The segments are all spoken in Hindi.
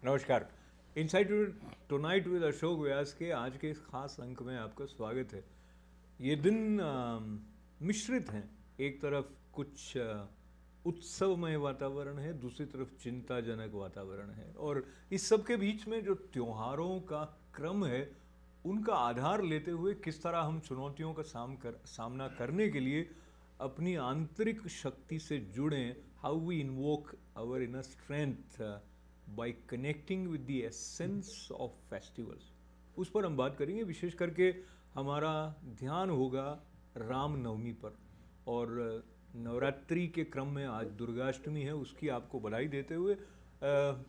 नमस्कार। इनसाइट टुनाइट विद अशोक व्यास के आज के इस खास अंक में आपका स्वागत है। ये दिन मिश्रित हैं। एक तरफ कुछ उत्सवमय वातावरण है, दूसरी तरफ चिंताजनक वातावरण है, और इस सब के बीच में जो त्योहारों का क्रम है उनका आधार लेते हुए किस तरह हम चुनौतियों का सामना करने के लिए अपनी आंतरिक शक्ति से जुड़ें, how we invoke our inner strength by connecting with the essence of festivals, उस पर हम बात करेंगे। विशेष करके हमारा ध्यान होगा रामनवमी पर, और नवरात्रि के क्रम में आज दुर्गाष्टमी है, उसकी आपको बधाई देते हुए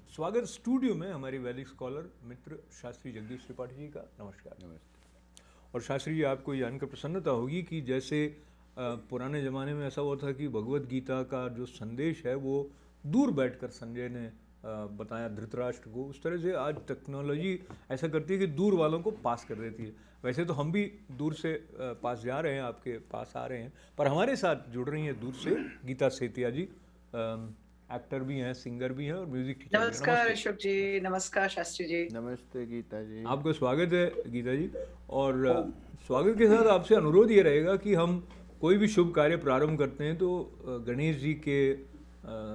स्वागत स्टूडियो में हमारे वैदिक स्कॉलर मित्र शास्त्री जगदीश त्रिपाठी जी का। नमस्कार। नमस्ते। और शास्त्री जी, आपको जानकर प्रसन्नता होगी कि जैसे पुराने ज़माने में ऐसा हुआ था कि भगवत गीता का जो संदेश है वो दूर बैठकर संजय ने बताया धृतराष्ट्र को, उस तरह से आज टेक्नोलॉजी ऐसा करती है कि दूर वालों को पास कर देती है। वैसे तो हम भी दूर से पास जा रहे हैं, आपके पास आ रहे हैं, पर हमारे साथ जुड़ रही हैं दूर से गीता सेतिया जी। एक्टर भी हैं, सिंगर भी हैं और म्यूजिक टीचर भी हैं। नमस्कार अशोक जी, नमस्कार शास्त्री जी। नमस्ते गीता जी। आपका स्वागत है गीता जी। और स्वागत के साथ आपसे अनुरोध ये रहेगा कि हम कोई भी शुभ कार्य प्रारंभ करते हैं तो गणेश जी के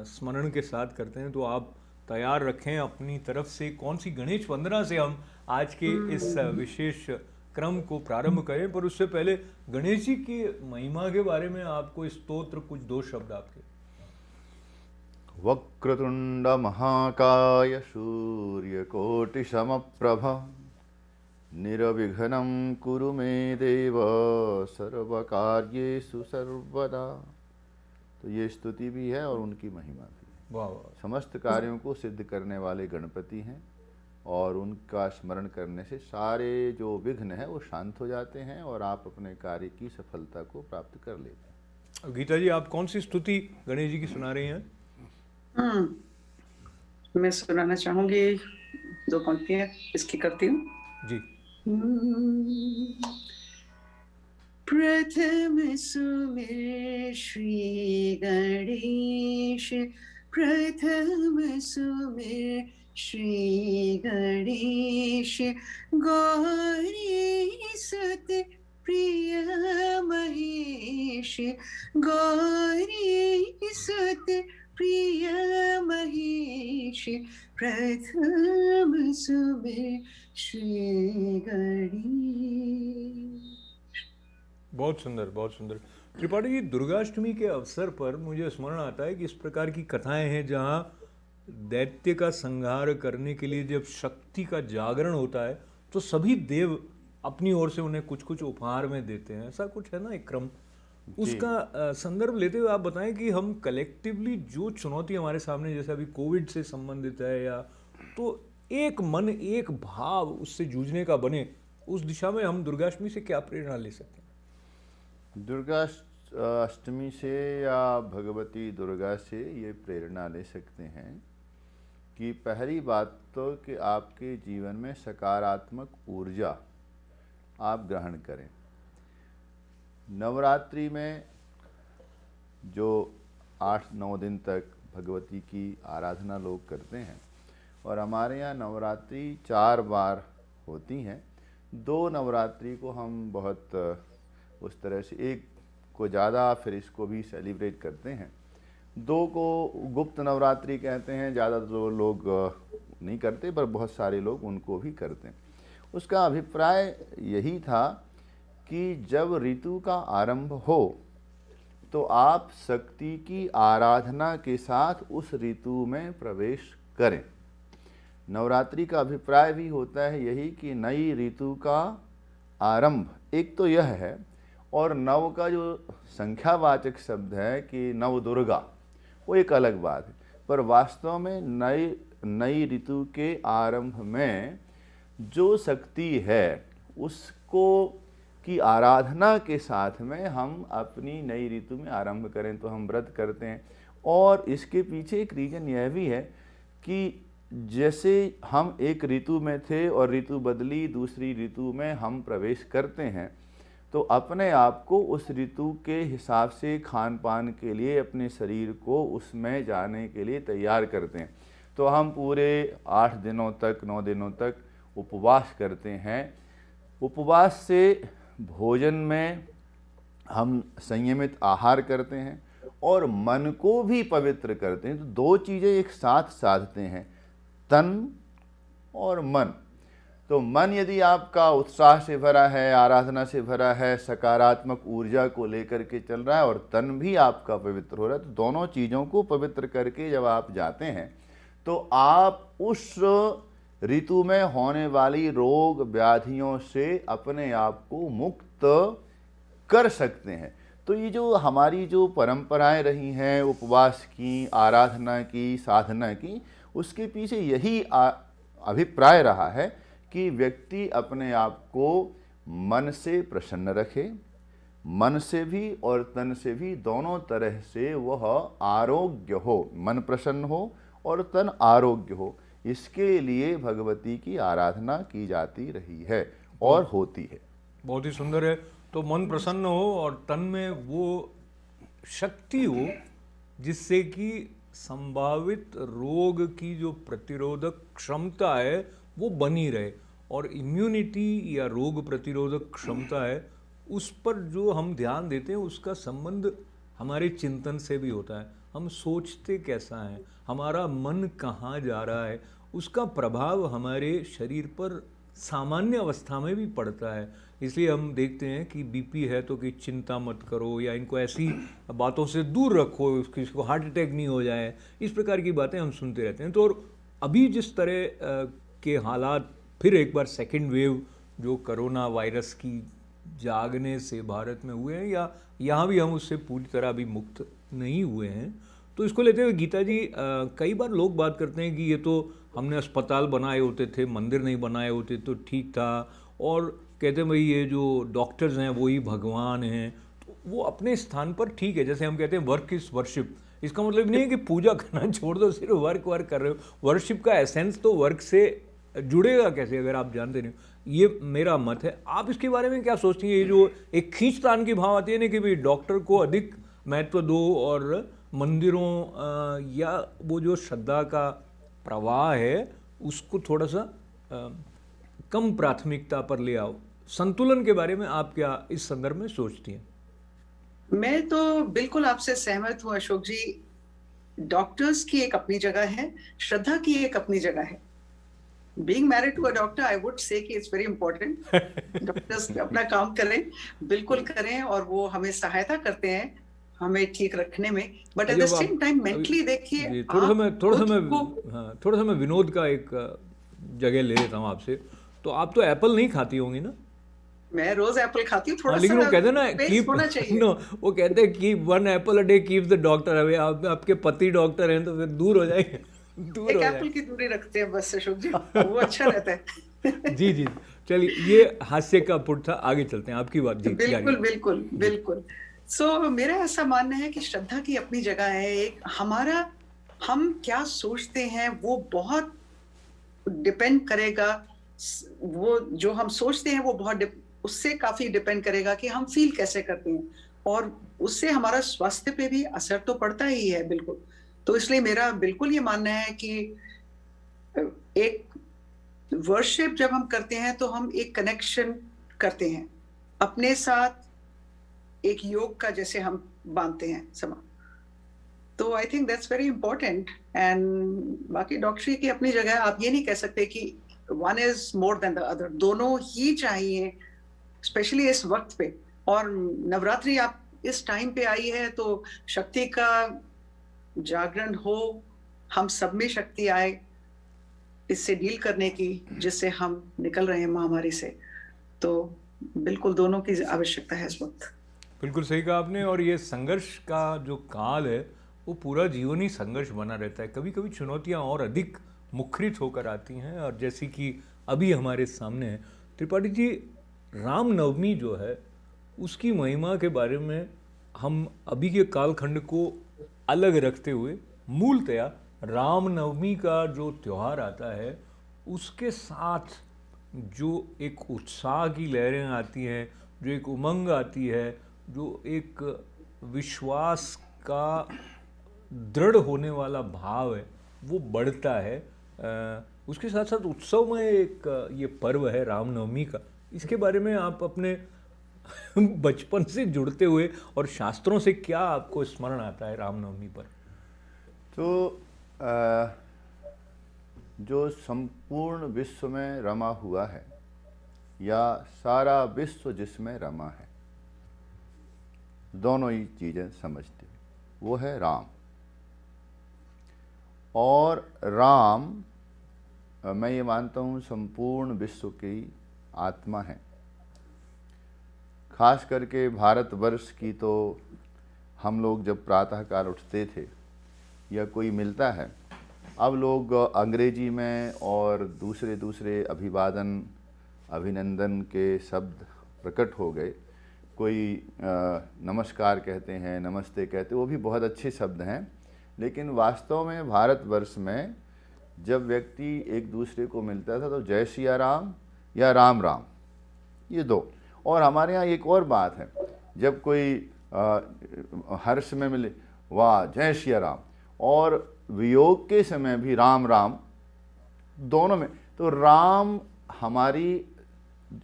स्मरण के साथ करते हैं, तो आप तैयार रखें अपनी तरफ से कौन सी गणेश वंदना से हम आज के इस विशेष क्रम को प्रारंभ करें। पर उससे पहले गणेश जी की महिमा के बारे में आपको स्तोत्र, कुछ दो शब्द आपके। वक्रतुंड महाकाय सूर्यकोटि समप्रभ निर्विघ्नं कुरु मे देव सर्वकार्येषु सर्वदा। तो ये स्तुति भी है और उनकी महिमा भी है। वाह वाह। समस्त कार्यों को सिद्ध करने वाले गणपति हैं और उनका स्मरण करने से सारे जो विघ्न है वो शांत हो जाते हैं और आप अपने कार्य की सफलता को प्राप्त कर लेते हैं। गीता जी, आप कौन सी स्तुति गणेश जी की सुना रही हैं? मैं सुनाना चाहूंगी दो पंक्तियां इसकी करती हूँ जी। प्रथम सुमेर श्री गणेश, प्रथम सुमेर श्री गणेश, गौरी सत प्रिय महेश, गौरी सत प्रिय महेश, प्रथम सुमेर श्री गणेश। बहुत सुंदर, बहुत सुंदर। त्रिपाठी जी, दुर्गाष्टमी के अवसर पर मुझे स्मरण आता है कि इस प्रकार की कथाएं हैं जहां दैत्य का संहार करने के लिए जब शक्ति का जागरण होता है तो सभी देव अपनी ओर से उन्हें कुछ कुछ उपहार में देते हैं। ऐसा कुछ है ना एक क्रम, उसका संदर्भ लेते हुए आप बताएं कि हम कलेक्टिवली जो चुनौती हमारे सामने, जैसे अभी कोविड से संबंधित है, या तो एक मन एक भाव उससे जूझने का बने, उस दिशा में हम दुर्गाष्टमी से क्या प्रेरणा ले सकते हैं? दुर्गा अष्टमी से या भगवती दुर्गा से ये प्रेरणा ले सकते हैं कि पहली बात तो कि आपके जीवन में सकारात्मक ऊर्जा आप ग्रहण करें। नवरात्रि में जो 8-9 दिन तक भगवती की आराधना लोग करते हैं, और हमारे यहाँ नवरात्रि 4 बार होती हैं। 2 नवरात्रि को हम बहुत उस तरह से, एक को ज़्यादा फिर इसको भी सेलिब्रेट करते हैं। 2 को गुप्त नवरात्रि कहते हैं, ज़्यादा तो लोग नहीं करते पर बहुत सारे लोग उनको भी करते हैं। उसका अभिप्राय यही था कि जब ऋतु का आरंभ हो तो आप शक्ति की आराधना के साथ उस ऋतु में प्रवेश करें। नवरात्रि का अभिप्राय भी होता है यही कि नई ऋतु का आरंभ, एक तो यह है, और नव का जो संख्यावाचक शब्द है कि नव दुर्गा, वो एक अलग बात है। पर वास्तव में नई ऋतु के आरंभ में जो शक्ति है उसको की आराधना के साथ में हम अपनी नई ऋतु में आरंभ करें तो हम व्रत करते हैं। और इसके पीछे एक रीजन यह भी है कि जैसे हम एक ऋतु में थे और ऋतु बदली, दूसरी ऋतु में हम प्रवेश करते हैं, तो अपने आप को उस ऋतु के हिसाब से खान पान के लिए अपने शरीर को उसमें जाने के लिए तैयार करते हैं। तो हम पूरे 8 दिनों तक 9 दिनों तक उपवास करते हैं। उपवास से भोजन में हम संयमित आहार करते हैं और मन को भी पवित्र करते हैं। तो दो चीज़ें एक साथ साधते हैं, तन और मन। तो मन यदि आपका उत्साह से भरा है, आराधना से भरा है, सकारात्मक ऊर्जा को लेकर के चल रहा है, और तन भी आपका पवित्र हो रहा है, तो दोनों चीज़ों को पवित्र करके जब आप जाते हैं तो आप उस ऋतु में होने वाली रोग व्याधियों से अपने आप को मुक्त कर सकते हैं। तो ये जो हमारी जो परंपराएं रही हैं उपवास की, आराधना की, साधना की, उसके पीछे यही अभिप्राय रहा है कि व्यक्ति अपने आप को मन से प्रसन्न रखे, मन से भी और तन से भी, दोनों तरह से वह आरोग्य हो, मन प्रसन्न हो और तन आरोग्य हो। इसके लिए भगवती की आराधना की जाती रही है और होती है। बहुत ही सुंदर है। तो मन प्रसन्न हो और तन में वो शक्ति हो जिससे कि संभावित रोग की जो प्रतिरोधक क्षमता है वो बनी रहे, और इम्यूनिटी या रोग प्रतिरोधक क्षमता है उस पर जो हम ध्यान देते हैं उसका संबंध हमारे चिंतन से भी होता है। हम सोचते कैसा है, हमारा मन कहाँ जा रहा है, उसका प्रभाव हमारे शरीर पर सामान्य अवस्था में भी पड़ता है। इसलिए हम देखते हैं कि बीपी है तो कि चिंता मत करो, या इनको ऐसी बातों से दूर रखो, किसी को हार्ट अटैक नहीं हो जाए, इस प्रकार की बातें हम सुनते रहते हैं। तो और अभी जिस तरह के हालात फिर एक बार सेकेंड वेव जो कोरोना वायरस की जागने से भारत में हुए हैं, या यहाँ भी हम उससे पूरी तरह अभी मुक्त नहीं हुए हैं, तो इसको लेते हुए गीता जी कई बार लोग बात करते हैं कि ये तो हमने अस्पताल बनाए होते थे, मंदिर नहीं बनाए होते तो ठीक था, और कहते हैं भाई ये जो डॉक्टर्स हैं वो ही भगवान हैं। तो वो अपने स्थान पर ठीक है, जैसे हम कहते हैं वर्क इज वर्शिप। इसका मतलब नहीं है कि पूजा करना छोड़ दो, सिर्फ वर्क कर रहे हो। वर्शिप का एसेंस तो वर्क से जुड़ेगा कैसे अगर आप जानते नहीं हो। ये मेरा मत है। आप इसके बारे में क्या सोचती हैं? ये जो एक खींचतान की भाव आती है ना कि भाई डॉक्टर को अधिक महत्व दो और मंदिरों या वो जो श्रद्धा का प्रवाह है उसको थोड़ा सा कम प्राथमिकता पर ले आओ। संतुलन के बारे में आप क्या इस संदर्भ में सोचती हैं? मैं तो बिल्कुल आपसे सहमत हूँ अशोक जी। डॉक्टर्स की एक अपनी जगह है, श्रद्धा की एक अपनी जगह है। Being married to a doctor, I would say कि it's very important. डॉक्टर्स अपना काम करें, बिल्कुल करें, और वो हमें सहायता करते हैं हमें ठीक रखने में, but at the same time mentally देखिए। थोड़ा सा मैं विनोद का एक जगह ले लेता हूँ आपसे। तो आप तो एप्पल नहीं खाती होंगी ना? मैं रोज एप्पल खाती हूँ, थोड़ा सा लेकिन वो कहते हैं ना कीप होना चाहिए। नो, वो कहते हैं keep 1 Apple a day keeps the doctor away. आपके पति डॉक्टर हैं तो फिर दूर हो जाएंगे, दूर एक हो एप्पल की दूरी रखते हैं बस अशोक जी, वो अच्छा रहता है। जी जी, चलिए ये हास्य का पुट था, आगे चलते हैं। आपकी बात जी। बिल्कुल बिल्कुल बिल्कुल। सो मेरा ऐसा मानना है कि श्रद्धा की अपनी जगह है। एक हमारा हम क्या सोचते हैं वो बहुत डिपेंड करेगा, वो जो हम सोचते हैं वो बहुत उससे काफी डिपेंड करेगा कि हम फील कैसे करते हैं, और उससे हमारा स्वास्थ्य पे भी असर तो पड़ता ही है बिल्कुल। तो इसलिए मेरा बिल्कुल ये मानना है कि एक वर्शिप जब हम करते हैं तो हम एक कनेक्शन करते हैं अपने साथ, एक योग का जैसे हम बांधते हैं समा। तो I think that's very important. And बाकी डॉक्टरी की अपनी जगह, आप ये नहीं कह सकते कि one is more than the other, दोनों ही चाहिए, स्पेशली इस वक्त पे। और नवरात्रि आप इस टाइम पे आई है तो शक्ति का जागरण हो, हम सब में शक्ति आए इससे डील करने की, जिससे हम निकल रहे हैं महामारी से। तो बिल्कुल दोनों की आवश्यकता है इस वक्त। बिल्कुल सही कहा आपने। और ये संघर्ष का जो काल है वो पूरा जीवन ही संघर्ष बना रहता है। कभी कभी चुनौतियाँ और अधिक मुखरित होकर आती हैं, और जैसी कि अभी हमारे सामने है। त्रिपाठी जी, रामनवमी जो है उसकी महिमा के बारे में हम अभी के कालखंड को अलग रखते हुए मूलतया रामनवमी का जो त्यौहार आता है उसके साथ जो एक उत्साह की लहरें आती हैं, जो एक उमंग आती है, जो एक विश्वास का दृढ़ होने वाला भाव है, वो बढ़ता है। उसके साथ साथ उत्सव में एक ये पर्व है रामनवमी का, इसके बारे में आप अपने बचपन से जुड़ते हुए और शास्त्रों से क्या आपको स्मरण आता है रामनवमी पर? तो जो संपूर्ण विश्व में रमा हुआ है या सारा विश्व जिसमें रमा है, दोनों ही चीज़ें समझते हैं, वो है राम। और राम मैं ये मानता हूँ संपूर्ण विश्व की आत्मा है। खास करके भारतवर्ष की तो हम लोग जब प्रातःकाल उठते थे या कोई मिलता है, अब लोग अंग्रेजी में और दूसरे दूसरे अभिवादन अभिनंदन के शब्द प्रकट हो गए। कोई नमस्कार कहते हैं, नमस्ते कहते हैं, वो भी बहुत अच्छे शब्द हैं, लेकिन वास्तव में भारतवर्ष में जब व्यक्ति एक दूसरे को मिलता था तो जय सिया राम या राम राम, ये दो। और हमारे यहाँ एक और बात है, जब कोई हर्ष में मिले वाह जय सिया राम, और वियोग के समय भी राम राम, दोनों में। तो राम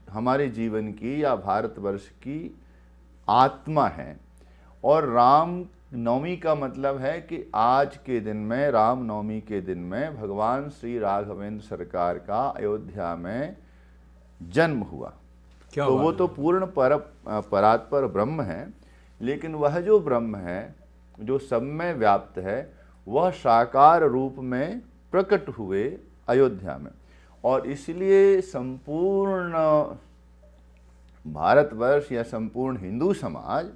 हमारे जीवन की या भारतवर्ष की आत्मा है। और राम नवमी का मतलब है कि आज के दिन में, राम नवमी के दिन में भगवान श्री राघवेंद्र सरकार का अयोध्या में जन्म हुआ। तो वो तो पूर्ण परात्पर ब्रह्म है, लेकिन वह जो ब्रह्म है जो सब में व्याप्त है, वह साकार रूप में प्रकट हुए अयोध्या में। और इसलिए संपूर्ण भारतवर्ष या संपूर्ण हिंदू समाज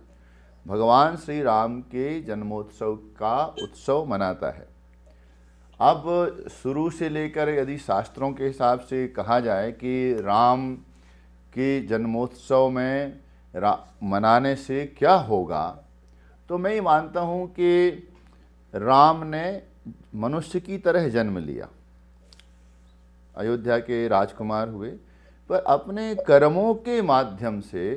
भगवान श्री राम के जन्मोत्सव का उत्सव मनाता है। अब शुरू से लेकर यदि शास्त्रों के हिसाब से कहा जाए कि राम के जन्मोत्सव में मनाने से क्या होगा, तो मैं ये मानता हूँ कि राम ने मनुष्य की तरह जन्म लिया, अयोध्या के राजकुमार हुए, पर अपने कर्मों के माध्यम से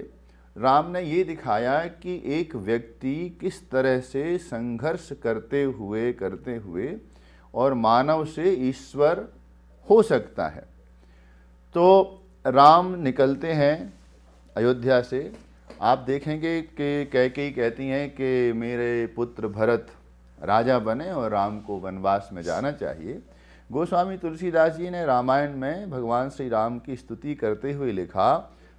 राम ने ये दिखाया कि एक व्यक्ति किस तरह से संघर्ष करते हुए और मानव से ईश्वर हो सकता है। तो राम निकलते हैं अयोध्या से। आप देखेंगे कि कैकेयी कहती हैं कि मेरे पुत्र भरत राजा बने और राम को वनवास में जाना चाहिए। गोस्वामी तुलसीदास जी ने रामायण में भगवान श्री राम की स्तुति करते हुए लिखा,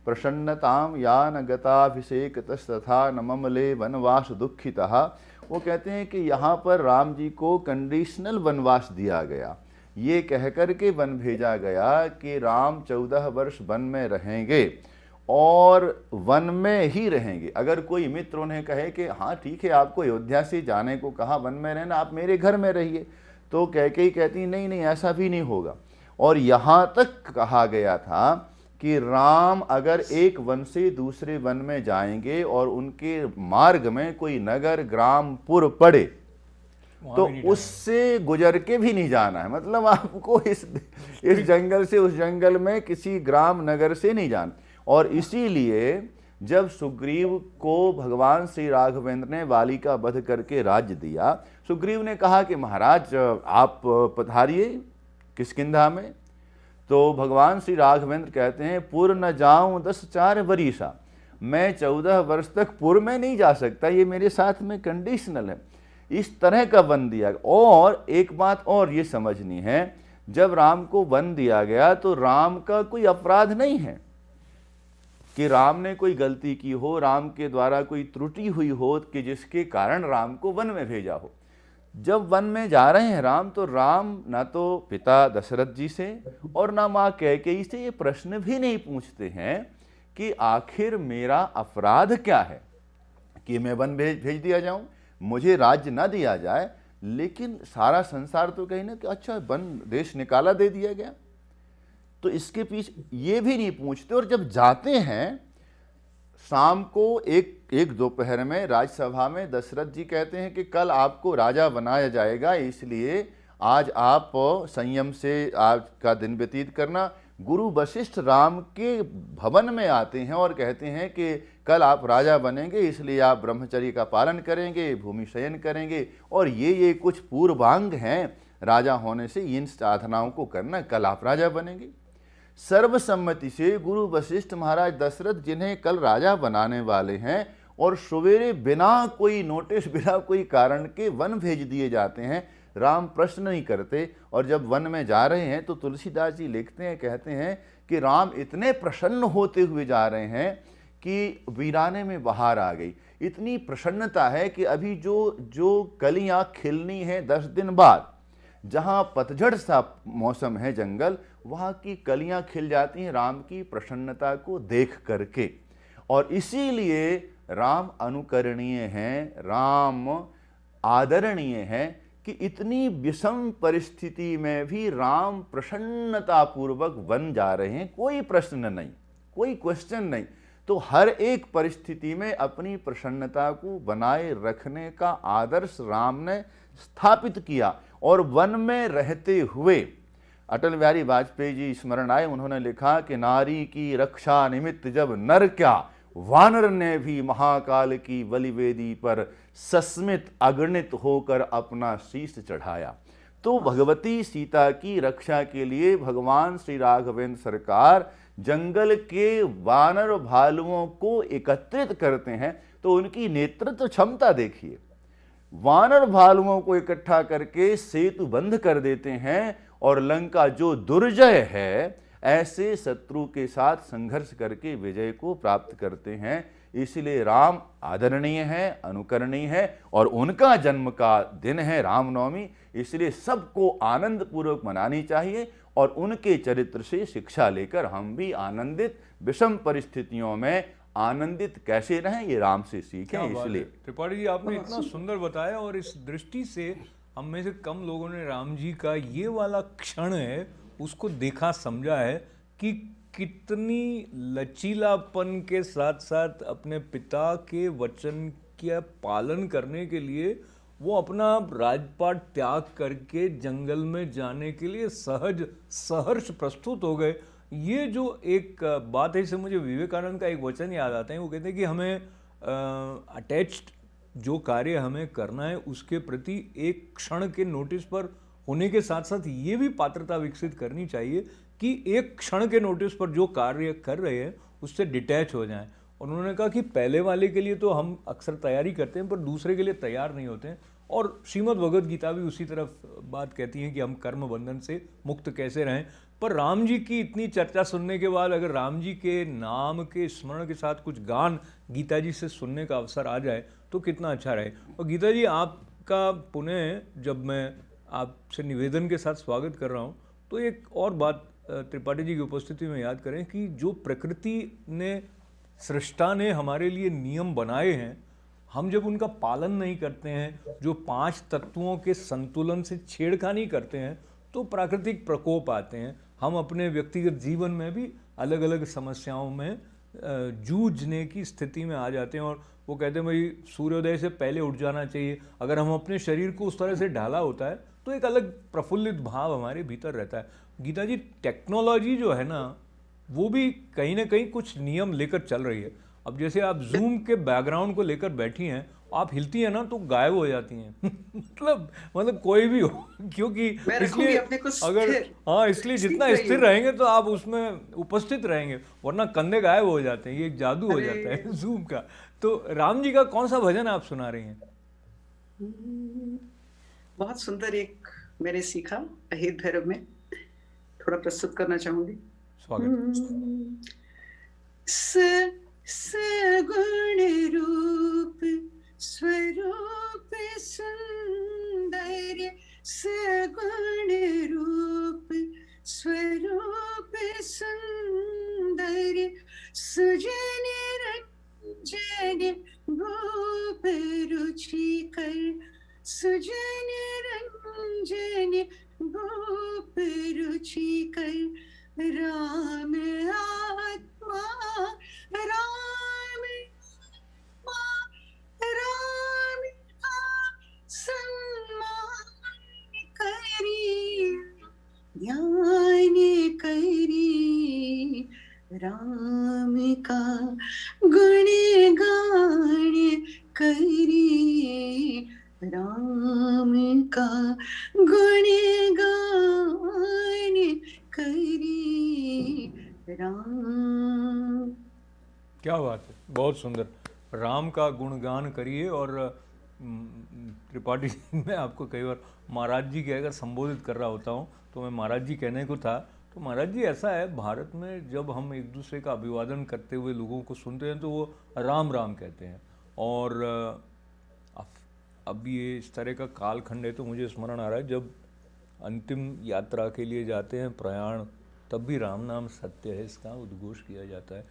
प्रसन्नताम यान गताभिषेक तथा न ममले वनवास दुखितः। वो कहते हैं कि यहाँ पर राम जी को कंडीशनल वनवास दिया गया, ये कहकर के वन भेजा गया कि राम 14 वर्ष वन में रहेंगे और वन में ही रहेंगे। अगर कोई मित्र उन्हें कहे कि हाँ ठीक है, आपको अयोध्या से जाने को कहा, वन में रहना, आप मेरे घर में रहिए, तो कैकेयी कहती नहीं नहीं ऐसा भी नहीं होगा। और यहाँ तक कहा गया था कि राम अगर एक वन से दूसरे वन में जाएंगे और उनके मार्ग में कोई नगर ग्राम पुर पड़े तो उससे गुजर के भी नहीं जाना है। मतलब आपको इस जंगल से उस जंगल में किसी ग्राम नगर से नहीं जाना। और इसीलिए जब सुग्रीव को भगवान श्री राघवेंद्र ने वाली का वध करके राज्य दिया, सुग्रीव ने कहा कि महाराज आप पधारिए किष्किंधा में। तो भगवान श्री राघवेंद्र कहते हैं, पुर न जाऊं 10 वर्षा, मैं 14 वर्ष तक पुर में नहीं जा सकता, ये मेरे साथ में कंडीशनल है। इस तरह का वन दिया। और एक बात और ये समझनी है, जब राम को वन दिया गया तो राम का कोई अपराध नहीं है कि राम ने कोई गलती की हो, राम के द्वारा कोई त्रुटि हुई हो कि जिसके कारण राम को वन में भेजा हो। जब वन में जा रहे हैं राम, तो राम ना तो पिता दशरथ जी से और ना माँ कैकेयी से ये प्रश्न भी नहीं पूछते हैं कि आखिर मेरा अपराध क्या है कि मैं वन भेज दिया जाऊं, मुझे राज्य ना दिया जाए। लेकिन सारा संसार तो कहीं ना कि अच्छा वन देश निकाला दे दिया गया, तो इसके पीछे ये भी नहीं पूछते। और जब जाते हैं शाम को एक दोपहर में राज्यसभा में दशरथ जी कहते हैं कि कल आपको राजा बनाया जाएगा, इसलिए आज आप संयम से आज का दिन व्यतीत करना। गुरु वशिष्ठ राम के भवन में आते हैं और कहते हैं कि कल आप राजा बनेंगे, इसलिए आप ब्रह्मचर्य का पालन करेंगे, भूमि शयन करेंगे। और ये कुछ पूर्वांग हैं राजा होने से इन साधनाओं को करना, कल आप राजा बनेंगे। सर्वसम्मति से गुरु वशिष्ठ महाराज दशरथ, जिन्हें कल राजा बनाने वाले हैं, और सवेरे बिना कोई नोटिस, बिना कोई कारण के वन भेज दिए जाते हैं। राम प्रश्न नहीं करते, और जब वन में जा रहे हैं तो तुलसीदास जी लिखते हैं, कहते हैं कि राम इतने प्रसन्न होते हुए जा रहे हैं कि वीराने में बहार आ गई। इतनी प्रसन्नता है कि अभी जो कलियां खिलनी है 10 दिन बाद, जहां पतझड़ सा मौसम है जंगल, वहां की कलियां खिल जाती हैं राम की प्रसन्नता को देख करके। और इसीलिए राम अनुकरणीय हैं, राम आदरणीय हैं कि इतनी विषम परिस्थिति में भी राम प्रसन्नता पूर्वक वन जा रहे हैं। कोई प्रश्न नहीं, कोई क्वेश्चन नहीं। तो हर एक परिस्थिति में अपनी प्रसन्नता को बनाए रखने का आदर्श राम ने स्थापित किया। और वन में रहते हुए अटल बिहारी वाजपेयी जी स्मरण आए, उन्होंने लिखा कि नारी की रक्षा निमित्त जब नर क्या, वानर ने भी महाकाल की बलिवेदी पर सस्मित अगणित होकर अपना शीश चढ़ाया। तो भगवती सीता की रक्षा के लिए भगवान श्री राघवेंद्र सरकार जंगल के वानर भालुओं को एकत्रित करते हैं। तो उनकी नेतृत्व क्षमता देखिए, वानर भालुओं को इकट्ठा करके सेतु बंद कर देते हैं, और लंका जो दुर्जय है ऐसे शत्रु के साथ संघर्ष करके विजय को प्राप्त करते हैं। इसलिए राम आदरणीय है, अनुकरणीय है, और उनका जन्म का दिन है रामनवमी। इसलिए सबको आनंद पूर्वक मनानी चाहिए, और उनके चरित्र से शिक्षा लेकर हम भी आनंदित, विषम परिस्थितियों में आनंदित कैसे रहें, ये राम से सीखें। इसलिए त्रिपाठी जी आपने इतना सुंदर बताया, और इस दृष्टि से हम में से कम लोगों ने राम जी का ये वाला क्षण है उसको देखा समझा है कि कितनी लचीलापन के साथ साथ अपने पिता के वचन के पालन करने के लिए वो अपना राजपाट त्याग करके जंगल में जाने के लिए सहर्ष प्रस्तुत हो गए। ये जो एक बात है, इससे मुझे विवेकानंद का एक वचन याद आता है। वो कहते हैं कि हमें अटैच्ड जो कार्य हमें करना है उसके प्रति एक क्षण के नोटिस पर होने के साथ साथ ये भी पात्रता विकसित करनी चाहिए कि एक क्षण के नोटिस पर जो कार्य कर रहे हैं उससे डिटैच हो जाएं। और उन्होंने कहा कि पहले वाले के लिए तो हम अक्सर तैयारी करते हैं पर दूसरे के लिए तैयार नहीं होते हैं। और श्रीमद् भगवद गीता भी उसी तरफ बात कहती है कि हम कर्म बंधन से मुक्त कैसे रहें। पर राम जी की इतनी चर्चा सुनने के बाद अगर राम जी के नाम के स्मरण के साथ कुछ गान गीता जी से सुनने का अवसर आ जाए तो कितना अच्छा रहे। और गीता जी आपका पुनः जब मैं आपसे निवेदन के साथ स्वागत कर रहा हूँ तो एक और बात त्रिपाठी जी की उपस्थिति में याद करें कि जो प्रकृति ने, सृष्टा ने हमारे लिए नियम बनाए हैं, हम जब उनका पालन नहीं करते हैं, जो 5 तत्वों के संतुलन से छेड़खानी करते हैं तो प्राकृतिक प्रकोप आते हैं। हम अपने व्यक्तिगत जीवन में भी अलग अलग समस्याओं में जूझने की स्थिति में आ जाते हैं। और वो कहते हैं भाई सूर्योदय से पहले उठ जाना चाहिए। अगर हम अपने शरीर को उस तरह से ढाला होता है तो एक अलग प्रफुल्लित भाव हमारे भीतर रहता है। गीता जी, टेक्नोलॉजी जो है ना वो भी कहीं ना कहीं कुछ नियम लेकर चल रही है। अब जैसे आप जूम के बैकग्राउंड को लेकर बैठी हैं, आप हिलती हैं ना तो गायब हो जाती हैं मतलब कोई भी हो, क्योंकि इसलिए अगर इसलिए जितना स्थिर रहेंगे तो आप उसमें उपस्थित रहेंगे, वरना कंधे गायब हो जाते हैं। ये एक जादू हो जाता है जूम का। तो राम जी का कौन सा भजन आप सुना रही हैं? बहुत सुंदर एक मैंने सीखा अहित भैरव में, थोड़ा प्रस्तुत करना चाहूंगी। स्वागत। सगुण रूप स्वरूप सुंदर, सगुण रूप स्वरूप सुंदर, सुजन रंजन गोप रुचिकर, सुजन रंजन गोप रुचिकर, राम आत्मा राम राम का सम्मान करी, ध्यान करी, राम का गुणगान करी, राम का गुण श्री राम। क्या बात है, बहुत सुंदर। राम का गुणगान करिए। और त्रिपाठी जी, मैं आपको कई बार महाराज जी कहकर संबोधित कर रहा होता हूँ, तो मैं महाराज जी कहने को था। तो महाराज जी, ऐसा है भारत में जब हम एक दूसरे का अभिवादन करते हुए लोगों को सुनते हैं तो वो राम राम कहते हैं। और अब ये इस तरह का कालखंड है, तो मुझे स्मरण आ रहा है जब अंतिम यात्रा के लिए जाते हैं प्रयाण, तब भी राम नाम सत्य है इसका उद्घोष किया जाता है।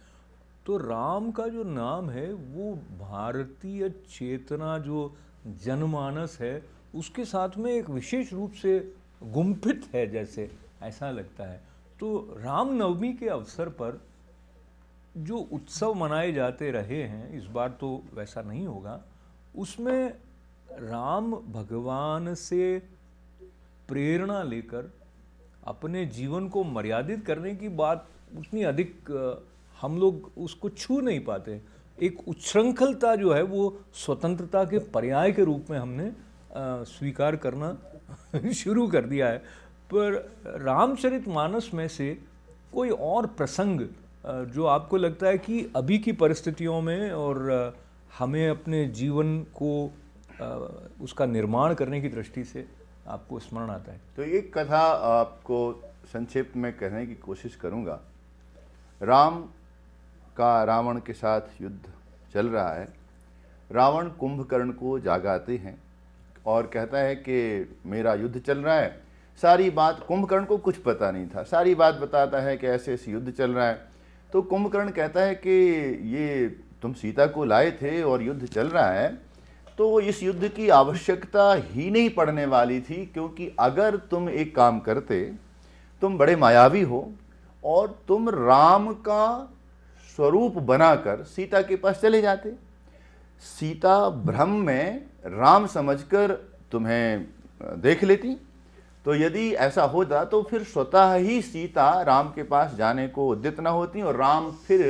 तो राम का जो नाम है वो भारतीय चेतना, जो जनमानस है, उसके साथ में एक विशेष रूप से गुम्फित है, जैसे ऐसा लगता है। तो रामनवमी के अवसर पर जो उत्सव मनाए जाते रहे हैं, इस बार तो वैसा नहीं होगा, उसमें राम भगवान से प्रेरणा लेकर अपने जीवन को मर्यादित करने की बात उतनी अधिक हम लोग उसको छू नहीं पाते। एक उच्छृंखलता जो है वो स्वतंत्रता के पर्याय के रूप में हमने स्वीकार करना शुरू कर दिया है। पर रामचरितमानस में से कोई और प्रसंग जो आपको लगता है कि अभी की परिस्थितियों में और हमें अपने जीवन को उसका निर्माण करने की दृष्टि से आपको स्मरण आता है? तो एक कथा आपको संक्षेप में कहने की कोशिश करूंगा। राम का रावण के साथ युद्ध चल रहा है। रावण कुंभकर्ण को जागाते हैं और कहता है कि मेरा युद्ध चल रहा है। सारी बात कुंभकर्ण को कुछ पता नहीं था, सारी बात बताता है कि ऐसे ऐसे युद्ध चल रहा है। तो कुंभकर्ण कहता है कि ये तुम सीता को लाए थे और युद्ध चल रहा है, तो इस युद्ध की आवश्यकता ही नहीं पड़ने वाली थी, क्योंकि अगर तुम एक काम करते, तुम बड़े मायावी हो और तुम राम का स्वरूप बनाकर सीता के पास चले जाते। सीता भ्रम में राम समझकर तुम्हें देख लेती। तो यदि ऐसा होता तो फिर स्वतः ही सीता राम के पास जाने को उद्यत न होती और राम फिर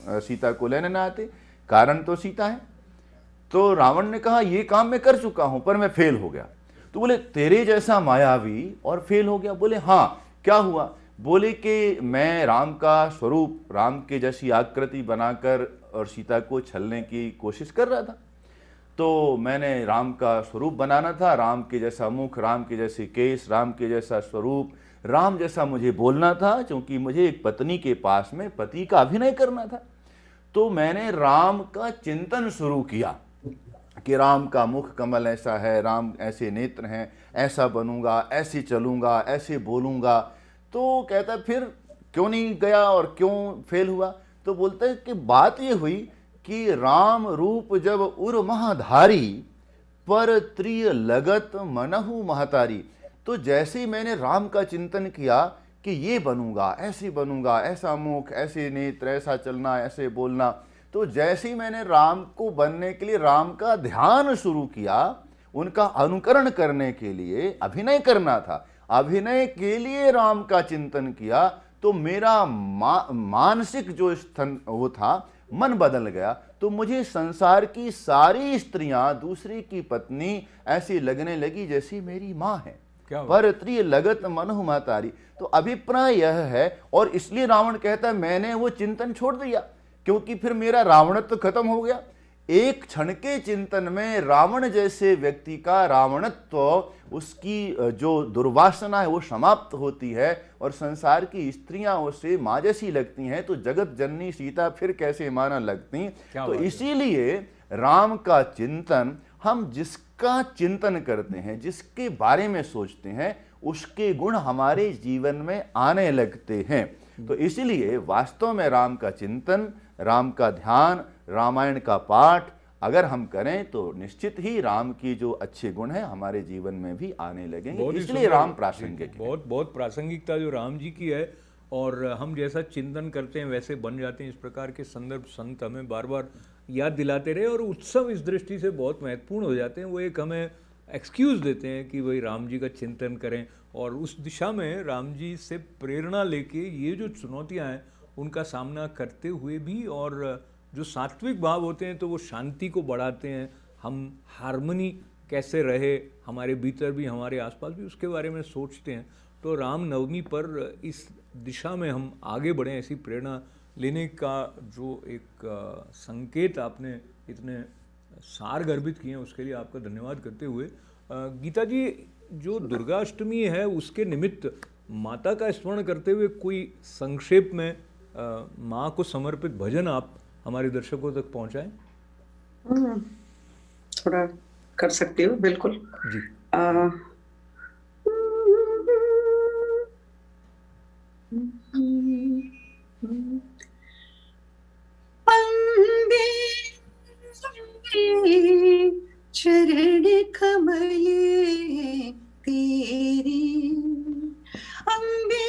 सीता को लेने न आते। कारण तो सीता है। तो रावण ने कहा ये काम मैं कर चुका हूं पर मैं फेल हो गया। तो बोले तेरे जैसा मायावी और फेल हो गया? बोले हाँ। क्या हुआ? बोले कि मैं राम का स्वरूप, राम के जैसी आकृति बनाकर और सीता को छलने की कोशिश कर रहा था। तो मैंने राम का स्वरूप बनाना था, राम के जैसा मुख, राम के जैसे केस, राम के जैसा स्वरूप, राम जैसा मुझे बोलना था, क्योंकि मुझे एक पत्नी के पास में पति का अभिनय करना था। तो मैंने राम का चिंतन शुरू किया कि राम का मुख कमल ऐसा है, राम ऐसे नेत्र हैं, ऐसा बनूंगा, ऐसे चलूंगा, ऐसे बोलूंगा। तो कहता फिर क्यों नहीं गया और क्यों फेल हुआ? तो बोलता है कि बात ये हुई कि राम रूप जब उर महाधारी पर त्रिय लगत मनहु महतारी। तो जैसे ही मैंने राम का चिंतन किया कि ये बनूंगा, ऐसे बनूंगा, ऐसा मुख, ऐसे नेत्र, ऐसा चलना, ऐसे बोलना, तो जैसे ही मैंने राम को बनने के लिए राम का ध्यान शुरू किया, उनका अनुकरण करने के लिए अभिनय करना था, अभिनय के लिए राम का चिंतन किया, तो मेरा मानसिक जो वो था, मन बदल गया। तो मुझे संसार की सारी स्त्रियां दूसरी की पत्नी ऐसी लगने लगी जैसी मेरी माँ है। पर त्रिय लगत मनहु महतारी। तो अभिप्राय यह है, और इसलिए रावण कहता है मैंने वो चिंतन छोड़ दिया, क्योंकि फिर मेरा रावणत्व खत्म हो गया। एक क्षण के चिंतन में रावण जैसे व्यक्ति का रावणत्व, उसकी जो दुर्वासना है वो समाप्त होती है और संसार की स्त्रियां उसे माँ जैसी लगती हैं। तो जगत जननी सीता फिर कैसे मां न लगती? तो इसीलिए राम का चिंतन, हम जिसका चिंतन करते हैं, जिसके बारे में सोचते हैं, उसके गुण हमारे जीवन में आने लगते हैं। तो इसीलिए वास्तव में राम का चिंतन, राम का ध्यान, रामायण का पाठ अगर हम करें तो निश्चित ही राम की जो अच्छे गुण हैं हमारे जीवन में भी आने लगेंगे। इसलिए राम प्रासंगिक है। बहुत प्रासंगिकता जो राम जी की है, और हम जैसा चिंतन करते हैं वैसे बन जाते हैं। इस प्रकार के संदर्भ संत हमें बार बार याद दिलाते रहे, और उत्सव इस दृष्टि से बहुत महत्वपूर्ण हो जाते हैं। वो एक हमें एक्सक्यूज़ देते हैं कि भाई राम जी का चिंतन करें, और उस दिशा में राम जी से प्रेरणा लेके ये जो चुनौतियाँ हैं उनका सामना करते हुए भी, और जो सात्विक भाव होते हैं तो वो शांति को बढ़ाते हैं। हम हार्मनी कैसे रहे हमारे भीतर भी, हमारे आसपास भी, उसके बारे में सोचते हैं। तो राम नवमी पर इस दिशा में हम आगे बढ़ें, ऐसी प्रेरणा लेने का जो एक संकेत आपने इतने सार गर्भित किए हैं, उसके लिए आपका धन्यवाद करते हुए गीता जी, जो दुर्गाष्टमी है उसके निमित्त माता का स्मरण करते हुए कोई संक्षेप में माँ को समर्पित भजन आप हमारे दर्शकों तक पहुंचाएं। थोड़ा कर सकती हूँ, बिल्कुल जी। अम्बे चरण कमले तेरी, अम्बे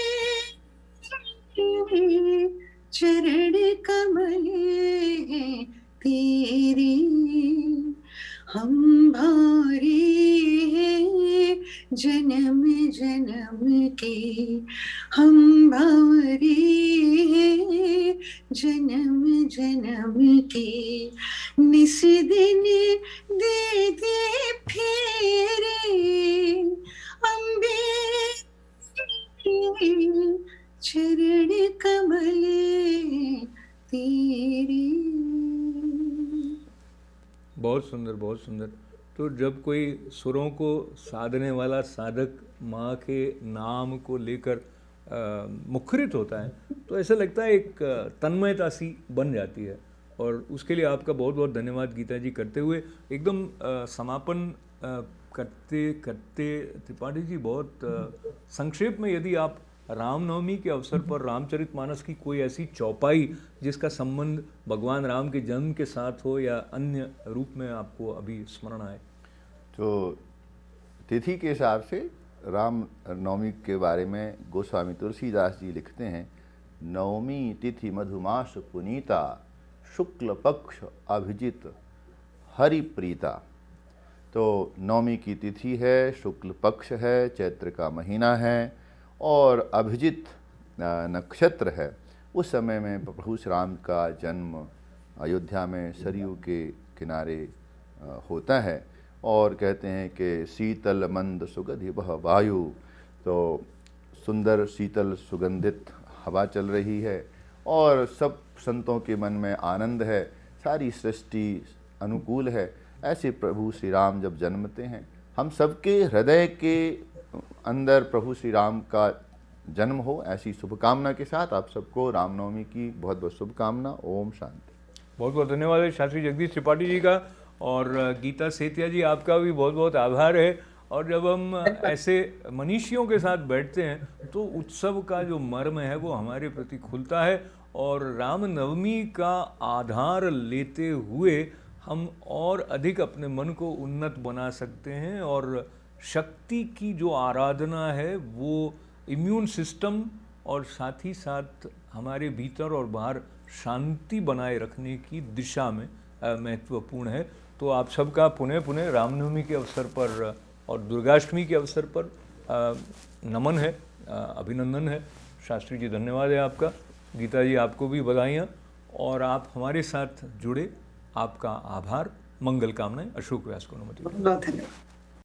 चरण कमले तेरी, हम भारी हैं जन्म जन्म के, हम भारी हैं जन्म जन्म के, निस दिन दे दे फेरे अम्बे चरण कमले तेरी। बहुत सुंदर, बहुत सुंदर। तो जब कोई सुरों को साधने वाला साधक माँ के नाम को लेकर मुखरित होता है तो ऐसा लगता है एक तन्मयता सी बन जाती है, और उसके लिए आपका बहुत बहुत धन्यवाद गीता जी। करते हुए एकदम समापन करते करते त्रिपाठी जी, बहुत संक्षेप में यदि आप रामनवमी के अवसर पर रामचरितमानस की कोई ऐसी चौपाई जिसका संबंध भगवान राम के जन्म के साथ हो या अन्य रूप में आपको अभी स्मरण आए। तो तिथि के हिसाब से राम नवमी के बारे में गोस्वामी तुलसीदास जी लिखते हैं, नवमी तिथि मधुमास पुनीता, शुक्ल पक्ष अभिजित हरि प्रीता। तो नवमी की तिथि है, शुक्ल पक्ष है, चैत्र का महीना है और अभिजित नक्षत्र है। उस समय में प्रभु श्री राम का जन्म अयोध्या में सरयू के किनारे होता है, और कहते हैं कि शीतल मंद सुगंधि वह वायु, तो सुंदर शीतल सुगंधित हवा चल रही है और सब संतों के मन में आनंद है, सारी सृष्टि अनुकूल है। ऐसे प्रभु श्री राम जब जन्मते हैं, हम सबके हृदय के अंदर प्रभु श्री राम का जन्म हो, ऐसी शुभकामना के साथ आप सबको रामनवमी की बहुत बहुत शुभकामना। ओम शांति। बहुत बहुत धन्यवाद है शास्त्री जगदीश त्रिपाठी जी का, और गीता सेतिया जी आपका भी बहुत बहुत आभार है। और जब हम ऐसे मनीषियों के साथ बैठते हैं तो उत्सव का जो मर्म है वो हमारे प्रति खुलता है, और रामनवमी का आधार लेते हुए हम और अधिक अपने मन को उन्नत बना सकते हैं, और शक्ति की जो आराधना है वो इम्यून सिस्टम और साथ ही साथ हमारे भीतर और बाहर शांति बनाए रखने की दिशा में महत्वपूर्ण है। तो आप सबका पुनः पुनः रामनवमी के अवसर पर और दुर्गाष्टमी के अवसर पर नमन है, अभिनंदन है। शास्त्री जी धन्यवाद है आपका, गीता जी आपको भी बधाइयाँ, और आप हमारे साथ जुड़े, आपका आभार, मंगल कामनाएं। अशोक व्यास को अनुमति। बहुत धन्यवाद।